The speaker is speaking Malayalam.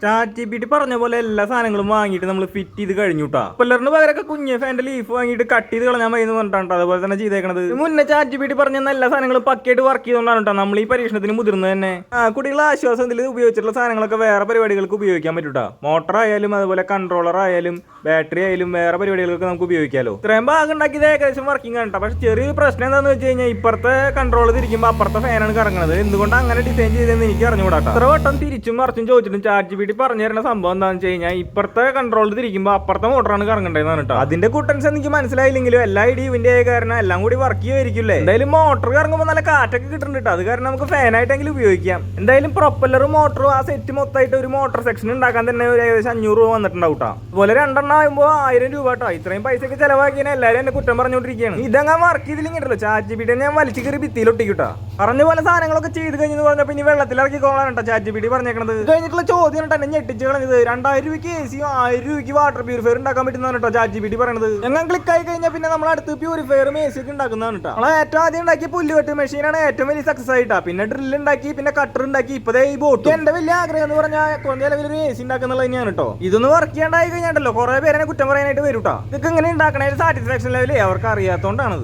ChatGPT പറഞ്ഞ പോലെ എല്ലാ സാധനങ്ങളും വാങ്ങിയിട്ട് നമ്മൾ ഫിറ്റ് ചെയ്ത് കഴിഞ്ഞുട്ടാ. പിള്ളേറിന് പകരമൊക്കെ കുഞ്ഞ് ഫാൻ്റെ ലീഫ് വാങ്ങിയിട്ട് കട്ട് ചെയ്ത് കളഞ്ഞാൽ മതി എന്ന് പറഞ്ഞിട്ടാണ് അതുപോലെ തന്നെ ചെയ്തേക്കണത്. മുന്നേ ChatGPT പറഞ്ഞ എല്ലാ സാധനങ്ങളും പക്കയായിട്ട് വർക്ക് ചെയ്തുകൊണ്ടാണ് കേട്ടോ നമ്മൾ ഈ പരീക്ഷണത്തിന് മുതിർന്നത് തന്നെ. കുട്ടികളെ ആശ്വാസം ഇതിൽ ഉപയോഗിച്ചിട്ടുള്ള സാധനങ്ങളൊക്കെ വേറെ പരിപാടികൾക്ക് ഉപയോഗിക്കാൻ പറ്റൂട്ടാ. മോട്ടർ ആയാലും അതുപോലെ കൺട്രോളർ ആയാലും ബാറ്ററി ആയാലും വേറെ പരിപാടികൾക്ക് നമുക്ക് ഉപയോഗിക്കാമല്ലോ. ഇത്രയും ഭാഗം ഉണ്ടാക്കിയത് ഏകദേശം വർക്കിംഗ് ആണ്. പക്ഷെ ചെറിയൊരു പ്രശ്നം എന്താണെന്ന് വെച്ച് കഴിഞ്ഞാൽ ഇപ്പുറത്തെ കൺട്രോൾ തിരിക്കുമ്പോൾ അപ്പുറത്തെ ഫാനാണ് കറങ്ങുന്നത്. എന്തുകൊണ്ട് അങ്ങനെ ഡിസൈൻ ചെയ്തതെന്ന് എനിക്ക് അറിഞ്ഞുകൂടാട്ടോ. ഇത്ര വട്ടം തിരിച്ചും മറിച്ചും ചോദിച്ചിട്ടും ChatGPT പറഞ്ഞു തരുന്ന സംഭവം എന്താണെന്ന് വെച്ച് കഴിഞ്ഞാൽ ഇപ്പുറത്തെ കൺട്രോൾ തിരിക്കുമ്പോൾ അപ്പുറത്തെ മോട്ടറാണ് കറങ്ങേണ്ടതെന്നാണ് കേട്ടോ. അതിന്റെ കുട്ടൻസ് എനിക്ക് മനസ്സിലായില്ലെങ്കിലും എല്ലാ ഇടിവിന്റെ കാരണം എല്ലാം കൂടി വർക്ക് ചെയ്യുമായിരിക്കില്ലേ. എന്തായാലും മോട്ടർ കറങ്ങുമ്പോൾ നല്ല കാറ്റൊക്കെ കിട്ടുന്നുണ്ട്. അത് കാരണം നമുക്ക് ഫാനായിട്ടെങ്കിലും ഉപയോഗിക്കാം. എന്തായാലും പ്രൊപ്പല്ലറും മോട്ടറും ആ സെറ്റ് മൊത്തമായിട്ട് ഒരു മോട്ടർ സെക്ഷൻ ഉണ്ടാക്കാൻ തന്നെ ഏകദേശം 500 രൂപ വന്നിട്ടുണ്ടാവും കേട്ടോ. അതുപോലെ 2 ആകുമ്പോൾ 1000 രൂപ കേട്ടോ. ഇത്രയും പൈസയൊക്കെ ചെലവാക്കിയാൽ എല്ലാവരും എന്നെ കുറ്റം പറഞ്ഞുകൊണ്ടിരിക്കുകയാണ്. ഇതങ്ങനെ വർക്ക് ചെയ്തില്ലെങ്കിലോ ChatGPT ഞാൻ വലിച്ചു കയറി ഭിത്തിയിലൊട്ടിക്കിട്ടാ. പറഞ്ഞ പോലെ സാധനങ്ങളൊക്കെ ചെയ്ത് കഴിഞ്ഞെന്ന് പറഞ്ഞപ്പോൾ ഇനി വെള്ളത്തിലിറക്കി കൊള്ളാൻ കേട്ടോ ChatGPT പറഞ്ഞേക്കണത്. കഴിഞ്ഞിട്ടുള്ള ചോദ്യം തന്നെ ഞെട്ടിച്ച് കളഞ്ഞത് 2000 രൂപയ്ക്ക് AC 1000 രൂപയ്ക്ക് വാട്ടർ പ്യൂരിഫയർ ഉണ്ടാക്കാൻ പറ്റുന്നതാണ് കേട്ടോ ChatGPT പറയുന്നത്. ഞങ്ങൾ ക്ലിക്ക് ആയി കഴിഞ്ഞാൽ പിന്നെ നമ്മൾ അടുത്ത് പ്യൂരിഫയറും AC ഒക്കെ ഉണ്ടാക്കുന്നതാണ് കേട്ടോ. നമ്മൾ ഏറ്റവും ആദ്യം ഉണ്ടാക്കിയ പുല്ലുവെട്ട് മെഷീനാണ് ഏറ്റവും വലിയ സക്സസ് ആയിട്ടാ. പിന്നെ ഡ്രില്ല് ഉണ്ടാക്കി, പിന്നെ കട്ടർ ഉണ്ടാക്കി, ഇപ്പതേ ഈ ബോട്ട്. എന്റെ വലിയ ആഗ്രഹം എന്ന് പറഞ്ഞാൽ കുറഞ്ഞ ലെവലൊരു AC ഉണ്ടാക്കുന്നുള്ളത് തന്നെയാണ് കേട്ടോ. ഇതൊന്ന് വർക്ക് ചെയ്യാണ്ടായി കഴിഞ്ഞാൽ കുറെ പേരെ കുറ്റം പറയാനായിട്ട് വരും കേട്ടോ. ഇതൊക്കെ ഇങ്ങനെ ഉണ്ടാക്കണ സാറ്റിസ്ഫാക്ഷൻ ലെവല് അവർക്ക് അറിയാത്തതുകൊണ്ടാണ്.